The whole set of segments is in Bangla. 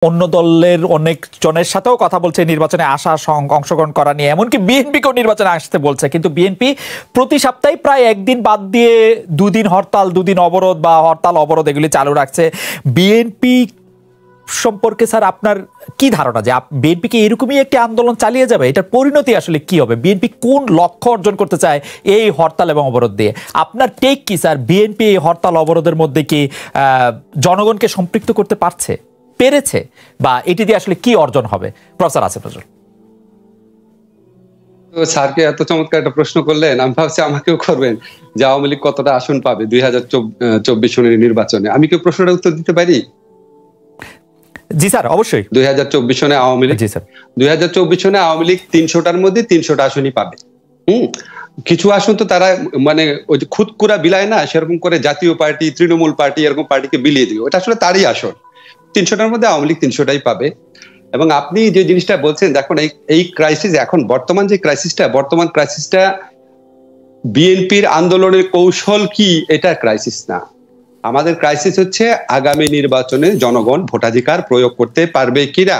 অন্য দলের অনেক জনের সাথেও কথা বলছে নির্বাচনে আসা, অংশগ্রহণ করা নিয়ে, এমনকি বিএনপিকেও নির্বাচনে আসতে বলছে। কিন্তু বিএনপি প্রতি সপ্তাহে প্রায় একদিন বাদ দিয়ে দুদিন হরতাল, দুদিন অবরোধ বা হরতাল অবরোধ এগুলি চালু রাখছে। বিএনপি সম্পর্কে স্যার আপনার কি ধারণা, যে বিএনপি কি এরকমই একটি আন্দোলন চালিয়ে যাবে? এটার পরিণতি আসলে কি হবে? বিএনপি কোন লক্ষ্য অর্জন করতে চায় এই হরতাল এবং অবরোধ দিয়ে? আপনার টেক কি স্যার? বিএনপি এই হরতাল অবরোধের মধ্যে কি জনগণকে সম্পৃক্ত করতে পেরেছে, বা এটি দিয়ে আসলে কি অর্জন হবে? প্রফেসর আসিফ নজরুল। স্যারকে এত চমৎকার একটা প্রশ্ন করলেন, আমি ভাবছি আমাকেও করবেন যে আওয়ামী লীগ কতটা আসন পাবে 2024 সনের নির্বাচনে। আমি কি প্রশ্নটা উত্তর দিতে পারি? জি স্যার, অবশ্যই। 2024 সনে আওয়ামী লীগ 2024 সনে আওয়ামী লীগ 300টার মধ্যে 300টা আসনই পাবে। কিছু আসন তো তারা মানে ওই যে খুদকুরা বিলায় না, সেরকম করে জাতীয় পার্টি, তৃণমূল পার্টি এরকম পার্টিকে বিলিয়ে দিবে। ওটা আসলে তারই আসন। 300টার মধ্যে আওয়ামী লীগ 300টাই পাবে। এবং আপনি যে জিনিসটা বলছেন, দেখুন এই ক্রাইসিস, এখন বর্তমান ক্রাইসিসটা বিএনপির আন্দোলনের কৌশল কি, এটা ক্রাইসিস না। আমাদের ক্রাইসিস হচ্ছে আগামী নির্বাচনে জনগণ ভোটাধিকার প্রয়োগ করতে পারবে কিনা,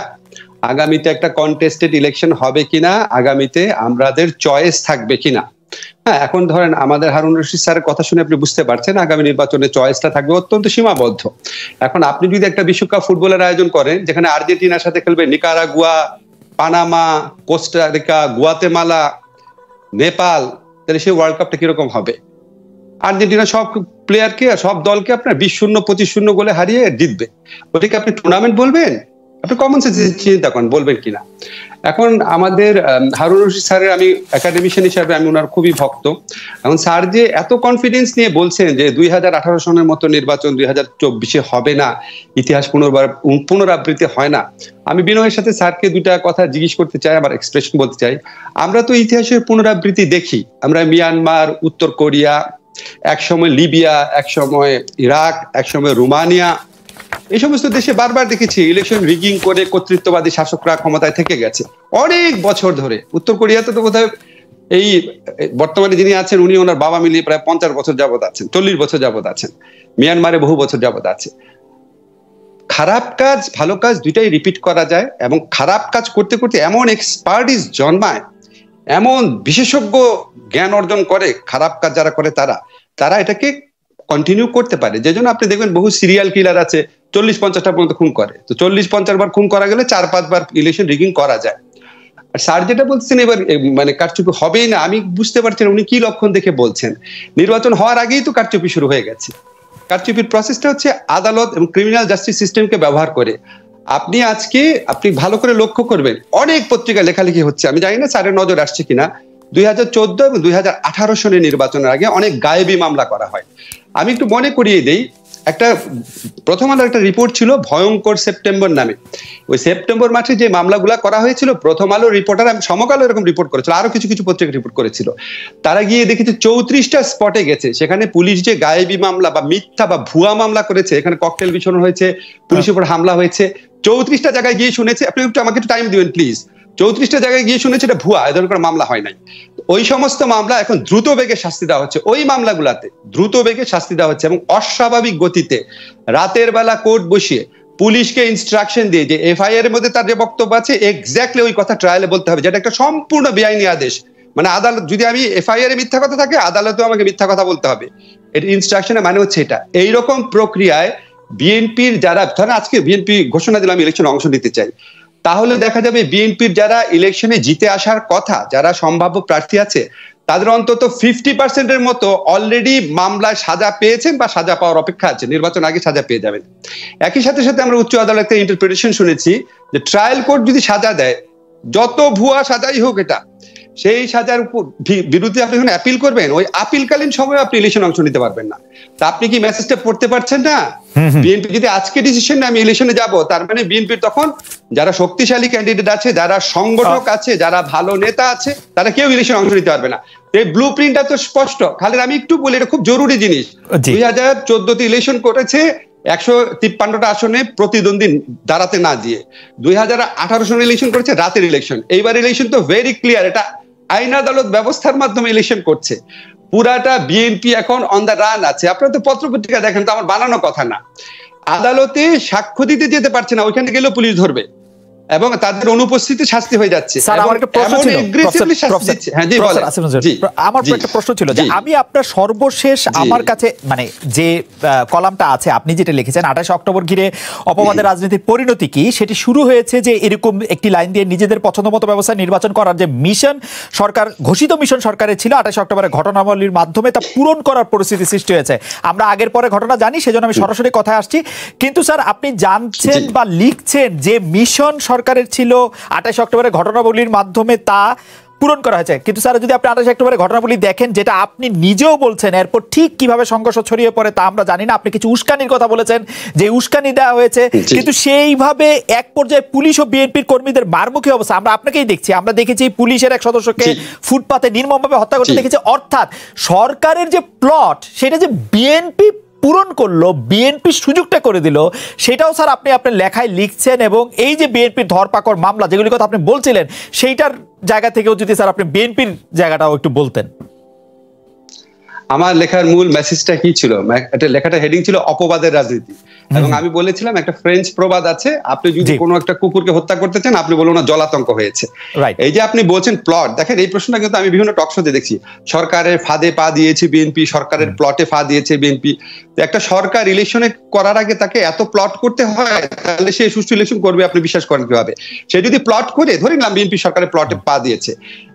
আগামীতে একটা কন্টেস্টেড ইলেকশন হবে কিনা, আগামীতে আমাদের চয়েস থাকবে কিনা। হ্যাঁ, এখন ধরেন আমাদের হারুন রশিদ স্যারের কথা শুনে আপনি বুঝতে পারছেন আগামী নির্বাচনে চয়েসটা থাকবে অত্যন্ত সীমাবদ্ধ। এখন আপনি যদি একটা বিশ্বকাপ ফুটবলের আয়োজন করেন, যেখানে আর্জেন্টিনার সাথে খেলবে Nicaragua, Panama, Costa Rica, Guatemala, Nepal, তাহলে সেই ওয়ার্ল্ড কাপটা কিরকম হবে? আর্জেন্টিনা সব প্লেয়ারকে, সব দলকে আপনার 20-0, 25-0 গোলে হারিয়ে জিতবে। ওটাকে আপনি টুর্নামেন্ট বলবেন? আপনি কমন সেন্সে চিন্তা করেন বলবেন কিনা। এখন আমাদের হারুন রশিদ স্যারের, আমি একাডেমিশিয়ান হিসাবে আমি ওনার খুবই ভক্ত। এখন স্যার যে এত কনফিডেন্স নিয়ে বলছেন যে 2018 সনের মতো নির্বাচন 2024 হবে না, ইতিহাস পুনরাবৃত্তি হয় না, আমি বিনয়ের সাথে স্যারকে দুইটা কথা জিজ্ঞেস করতে চাই, আমার এক্সপ্রেশন বলতে চাই। আমরা তো ইতিহাসের পুনরাবৃত্তি দেখি, আমরা মিয়ানমার, উত্তর কোরিয়া, একসময় লিবিয়া, একসময় ইরাক, একসময় রোমানিয়া, এই সমস্ত দেশে বারবার দেখেছি ইলেকশন রিগিং করে কর্তৃত্ববাদী শাসকরা ক্ষমতায় থেকে গেছে অনেক বছর ধরে। উত্তর কোরিয়াতে তো বোধহয় এই বর্তমানে যিনি আছেন উনি ওনার বাবা মিলিয়ে প্রায় 50 বছর যাবত আছেন, 40 বছর যাবত আছেন। মিয়ানমারে বহু বছর যাবত আছে। খারাপ কাজ ভালো কাজ দুইটাই রিপিট করা যায়, এবং খারাপ কাজ করতে করতে এমন এক্সপার্টিস জন্মায়, এমন বিশেষজ্ঞ জ্ঞান অর্জন করে খারাপ কাজ যারা করে তারা এটাকে কন্টিনিউ করতে পারে। যে জন্য আপনি দেখবেন বহু সিরিয়াল কিলার আছে 40-50টা পর্যন্ত খুন করে, তো 40-50 বার খুন করা গেলে 4-5 বার ইলেকশন রিগিং করা যায়। আর স্যার যেটা বলছেন এবার মানে কারচুপি হবেই না, আমি বুঝতে পারছি না উনি কি লক্ষণ দেখে বলছেন। নির্বাচন হওয়ার আগেই তো কারচুপি শুরু হয়ে গেছে। কারচুপির প্রসেসটা হচ্ছে আদালত এবং ক্রিমিনাল জাস্টিস সিস্টেমকে ব্যবহার করে। আপনি ভালো করে লক্ষ্য করবেন, অনেক পত্রিকা লেখালেখি হচ্ছে, আমি জানি না স্যারের নজর আসছে কিনা, 2014 এবং 2018 সনের নির্বাচনের আগে অনেক গায়েবী মামলা করা হয়। আমি একটু মনে করিয়ে দেই, একটা প্রথম আলোর একটা রিপোর্ট ছিল ভয়ঙ্কর সেপ্টেম্বর নামে। ওই সেপ্টেম্বর মাসে যে মামলাগুলো করা হয়েছিল, প্রথম আলো রিপোর্টার, সমকাল এরকম রিপোর্ট করেছিল, আরো কিছু কিছু পত্রিকা রিপোর্ট করেছিল। তারা গিয়ে দেখেছে 34টা স্পটে গেছে, সেখানে পুলিশ যে গায়েবী মামলা বা মিথ্যা বা ভুয়া মামলা করেছে, এখানে ককটেল বিস্ফোরণ হয়েছে, পুলিশের উপর হামলা হয়েছে, 34টা জায়গায় গিয়ে শুনেছে। আপনি একটু আমাকে একটু টাইম দিবেন প্লিজ। 34টা জায়গায় গিয়ে শুনেছে এটা ভুয়া, এ ধরনের মামলা হয় নাই। ওই সমস্ত মামলা এখন দ্রুত বেগে শাস্তি দেওয়া হচ্ছে, ওই মামলাগুলাতে দ্রুত বেগে শাস্তি দেওয়া হচ্ছে, এবং অস্বাভাবিক গতিতে রাতের বেলা কোর্ট বসিয়ে পুলিশকে ইনস্ট্রাকশন দিয়ে যে এফআইআর এর মধ্যে তার যে বক্তব্য আছে এক্স্যাক্টলি ওই কথা ট্রায়ালে বলতে হবে, যেটা একটা সম্পূর্ণ বেআইনি আদেশ। মানে আদালত, যদি আমি এফআইআর এ মিথ্যা কথা থাকে, আদালতেও আমাকে মিথ্যা কথা বলতে হবে। এর ইনস্ট্রাকশনের মানে হচ্ছে এটা। এইরকম প্রক্রিয়ায় বিএনপির যারা, ধরেন আজকে বিএনপি ঘোষণা দিলাম ইলেকশনে অংশ নিতে চাই, তাহলে দেখা যাবে বিএনপির যারা ইলেকশনে জিতে আসার কথা, যারা সম্ভাব্য প্রার্থী আছে, তাদের অন্তত 50% মতো অলরেডি মামলায় সাজা পেয়েছেন বা সাজা পাওয়ার অপেক্ষা আছে, নির্বাচন আগে সাজা পেয়ে যাবেন। একই সাথে সাথে আমরা উচ্চ আদালতের ইন্টারপ্রিটেশন শুনেছি যে ট্রায়াল কোর্ট যদি সাজা দেয়, যত ভুয়া সাজাই হোক, এটা সেই সাজার উপর বিরুদ্ধে আপনি যখন অ্যাপিল করবেন, ওই আপিলকালীন সময় আপনি ইলেকশন অংশ নিতে পারবেন না। তা আপনি কি মেসেজটা পড়তে পারছেন না? বিএনপি যদি আজকে ডিসিশন নেয় আমি ইলেকশনে যাব, তার মানে বিএনপির তখন যারা শক্তিশালী ক্যান্ডিডেট আছে, যারা সংগঠক আছে, যারা ভালো নেতা আছে, তারা কেউ ইলেকশন অংশ নিতে পারবে না। এই ব্লু প্রিন্টটা তো স্পষ্ট। খালি আমি একটু বলি, এটা খুব জরুরি জিনিস। 2014তে ইলেকশন করেছে 153টা আসনে প্রতিদ্বন্দ্বী দাঁড়াতে না দিয়ে, 2018 সনে ইলেকশন করেছে রাতের ইলেকশন। এইবার ইলেকশন তো ভেরি ক্লিয়ার, এটা আইন আদালত ব্যবস্থার মাধ্যমে ইলেকশন করছে। পুরাটা বিএনপি এখন অন দ্য রান আছে। আপনারা তো পত্রপত্রিকা দেখেন, তো আমার বানানো কথা না। আদালতে সাক্ষ্য দিতে যেতে পারছে না, ওইখানে গেলেও পুলিশ ধরবে এবং তাদের অনুপস্থিতি শাস্তি হয়ে যাচ্ছে। আমার একটা প্রশ্ন ছিল যে আমি আপনার সর্বশেষ আমার কাছে মানে যে কলামটা আছে আপনি যেটা লিখেছেন 28 অক্টোবর ঘিরে অপবাদের রাজনীতির পরিণতি কি, সেটি শুরু হয়েছে যে এরকম একটি লাইন দিয়ে নিজেদের পছন্দমতো ব্যবস্থা নির্বাচন করার যে মিশন সরকার ঘোষিত মিশন সরকারের ছিল 28 অক্টোবরের ঘটনাবলীর মাধ্যমে তা পূরণ করার পরিস্থিতি সৃষ্টি হয়েছে। আমরা আগের পরে ঘটনা জানি, সেজন্য আমি সরাসরি কথায় আসছি। কিন্তু স্যার আপনি জানছেন বা লিখছেন যে মিশন সরকারের ছিল 28 অক্টোবরের ঘটনাবলীর মাধ্যমে তা পূরণ করা হয়েছে, কিন্তু স্যার যদি আপনি 28 অক্টোবরের ঘটনাবলী দেখেন, যেটা আপনি নিজেও বলছেন এরপর ঠিক কিভাবে সংঘর্ষ ছড়িয়ে পড়ে তা আমরা জানি না। আপনি কিছু উস্কানির কথা বলেছেন যে উস্কানি দেওয়া হয়েছে, কিন্তু সেইভাবে এক পর্যায়ে পুলিশ ও বিএনপির কর্মীদের মারমুখী অবস্থা আমরা আপনাকেই দেখছি। আমরা দেখেছি পুলিশের এক সদস্যকে ফুটপাতে নির্মমভাবে হত্যা করতে দেখেছি। অর্থাৎ সরকারের যে প্লট সেটা যে বিএনপি পূরণ করলো, বিএনপি সুযোগটা করে দিল, সেটাও স্যার আপনি আপনার লেখায় লিখছেন। এবং এই যে বিএনপির ধরপাকড় মামলা যেগুলির কথা আপনি বলছিলেন, সেইটার জায়গা থেকেও যদি স্যার আপনি বিএনপির জায়গাটাও একটু বলতেন। আমার লেখার মূল মেসেজটা কি ছিল, একটা লেখাটা হেডিং ছিল অপবাদের রাজনীতি, এবং আমি বলেছিলাম একটা ফ্রেঞ্চ প্রবাদ আছে, আপনি যদি কোনো একটা কুকুরকে হত্যা করতে চান আপনি বলুন না জলাতঙ্ক হয়েছে। এই যে আপনি বলছেন প্লট, দেখেন এই প্রশ্নটা কিন্তু আমি বিভিন্ন টক শোতে দেখছি, সরকারের ফাঁদে পা দিয়েছে বিএনপি, সরকারের প্লটে ফা দিয়েছে বিএনপি। একটা সরকার ইলেকশনে করার আগে তাকে এত প্লট করতে হয়, তাহলে সে সুষ্ঠু ইলেকশন করবে আপনি বিশ্বাস করেন কিভাবে? সে যদি প্লট করে, ধরে নিলাম বিএনপি সরকারের প্লটে পা দিয়েছে,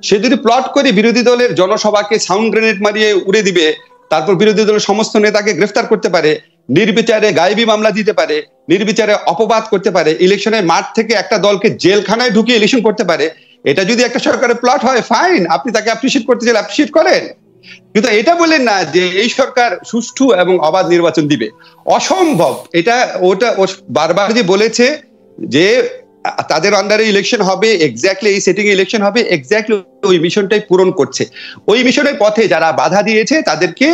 সে যদি প্লট করে বিরোধী দলের জনসভাকে সাউন্ড গ্রেনেড মারিয়ে উড়ে দিবে, তারপর বিরোধী দলের সমস্ত নেতাকে গ্রেফতার করতে পারে, নির্বিচারে গায়েবী মামলা দিতে পারে, নির্বিচারে অপবাদ করতে পারে, ইলেকশনের মাঠ থেকে একটা দলকে জেলখানায় ঢুকিয়ে ইলেকশন করতে পারে, এটা যদি একটা সরকারের প্লট হয় ফাইন, আপনি তাকে অ্যাপ্রিশিয়েট করতে চাইলে অ্যাপ্রিশিয়েট করেন, কিন্তু এটা বলেন না যে এই সরকার সুষ্ঠু এবং অবাধ নির্বাচন দিবে। অসম্ভব। এটা ওটা বারবার যে বলেছে যে তাদের আন্ডারে ইলেকশন হবে, এক্স্যাক্টলি এই সেটিং ইলেকশন হবে, এক্স্যাক্টলি ওই মিশনটাই পূরণ করছে। ওই মিশনের পথে যারা বাধা দিয়েছে তাদেরকে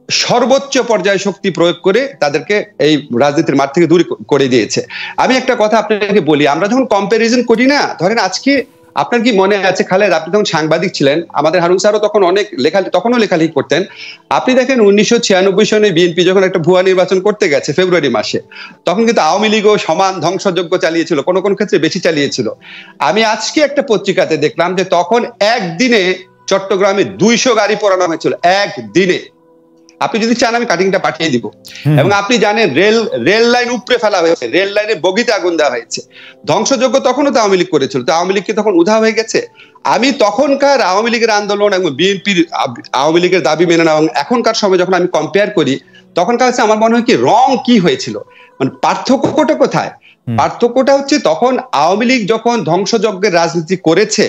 সর্বোচ্চ পর্যায়ে শক্তি প্রয়োগ করে তাদেরকে এই রাজনীতির মাঠ থেকে দূর করে দিয়েছে। আমি একটা কথা আপনাকে বলি, আমরা যখন কম্পারিজন করি না, ধরেন আজকে আপনার কি মনে আছে খালেদ, আপনি তখন সাংবাদিক ছিলেন, আমাদের হারুন স্যারও তখন অনেক তখনও লেখালেখি করতেন। আপনি দেখেন 1996 সনে বিএনপি যখন একটা ভুয়া নির্বাচন করতে গেছে ফেব্রুয়ারি মাসে, তখন কিন্তু আওয়ামী লীগও সমান ধ্বংসযজ্ঞ চালিয়েছিল, কোন কোন ক্ষেত্রে বেশি চালিয়েছিল। আমি আজকে একটা পত্রিকাতে দেখলাম যে তখন একদিনে চট্টগ্রামে 200 গাড়ি পোড়ানো হয়েছিল, একদিনে। আপনি যদি চান আমি কাটিংটা পাঠিয়ে দিব। এবং আপনি জানেন রেল লাইন উপড়ে ফেলা হয়েছে, রেল লাইনে বগিতে আগুন দেওয়া হয়েছে। ধ্বংসযজ্ঞ তখনও তো আওয়ামী লীগ করেছিল, তো আওয়ামী লীগ কি তখন উধাও হয়ে গেছে? আমি তখনকার আওয়ামী লীগের আন্দোলন এবং বিএনপির আওয়ামী লীগের দাবি মেনে নেওয়া এবং এখনকার সময় যখন আমি কম্পেয়ার করি, তখনকার কাছে আমার মনে হয় কি রং কি হয়েছিল, মানে পার্থক্যটা কোথায়? পার্থক্যটা হচ্ছে তখন আওয়ামী লীগ যখন ধ্বংসযজ্ঞের রাজনীতি করেছে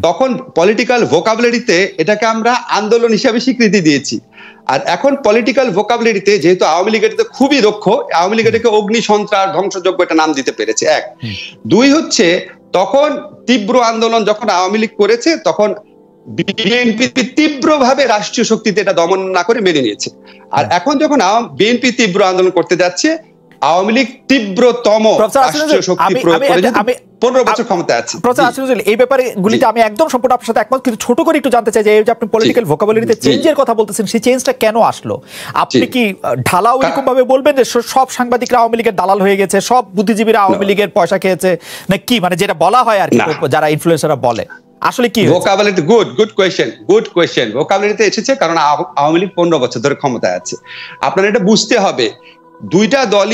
তখন পলিটিক্যাল ভোকাবুলারিতে এটাকে আমরা আন্দোলন হিসাবে স্বীকৃতি দিয়েছি। আর এখন পলিটিক্যাল ভোকাবুলারিতে যেহেতু আওয়ামী লীগ এটাতে খুবই দক্ষ, আওয়ামী লীগ এটাকে অগ্নি সন্ত্রাস ধ্বংসযজ্ঞ এটা নাম দিতে পেরেছে। এক, দুই হচ্ছে তখন তীব্র আন্দোলন যখন আওয়ামী লীগ করেছে তখন বিএনপি তীব্রভাবে রাষ্ট্রীয় শক্তিতে এটা দমন না করে মেনে নিয়েছে। আর এখন যখন বিএনপি তীব্র আন্দোলন করতে যাচ্ছে, আওয়ামী লীগ তীব্রতম রাষ্ট্রীয় শক্তি প্রয়োগ করে 15 বছর ক্ষমতা আছে। এই ব্যাপারে গুলিতে আমি একদম সম্পূর্ণ আপনার সাথে একমত, কিন্তু ছোট করে একটু জানতে চাই যে এই যে আপনি পলিটিক্যাল ভোকাবুলারিতে চেঞ্জের কথা বলতেছেন, সেই চেঞ্জটা কেন আসলো? আপনি কি ঢালাও এরকম ভাবে বলবেন যে সব সাংবাদিকরা আওয়ামী লীগের দালাল হয়ে গেছে, সব বুদ্ধিজীবীরা আওয়ামী লীগের পয়সা খেয়েছে, না কি, মানে যেটা বলা হয় আর কি যারা ইনফ্লুয়েন্সাররা বলে, আসলে কি ভোকাবুলারিতে? Good question. ভোকাবুলারিতে এসেছে কারণ আওয়ামী লীগ 15 বছর ধরে ক্ষমতায় আছে। আপনারা এটা বুঝতে হবে, দুইটা দল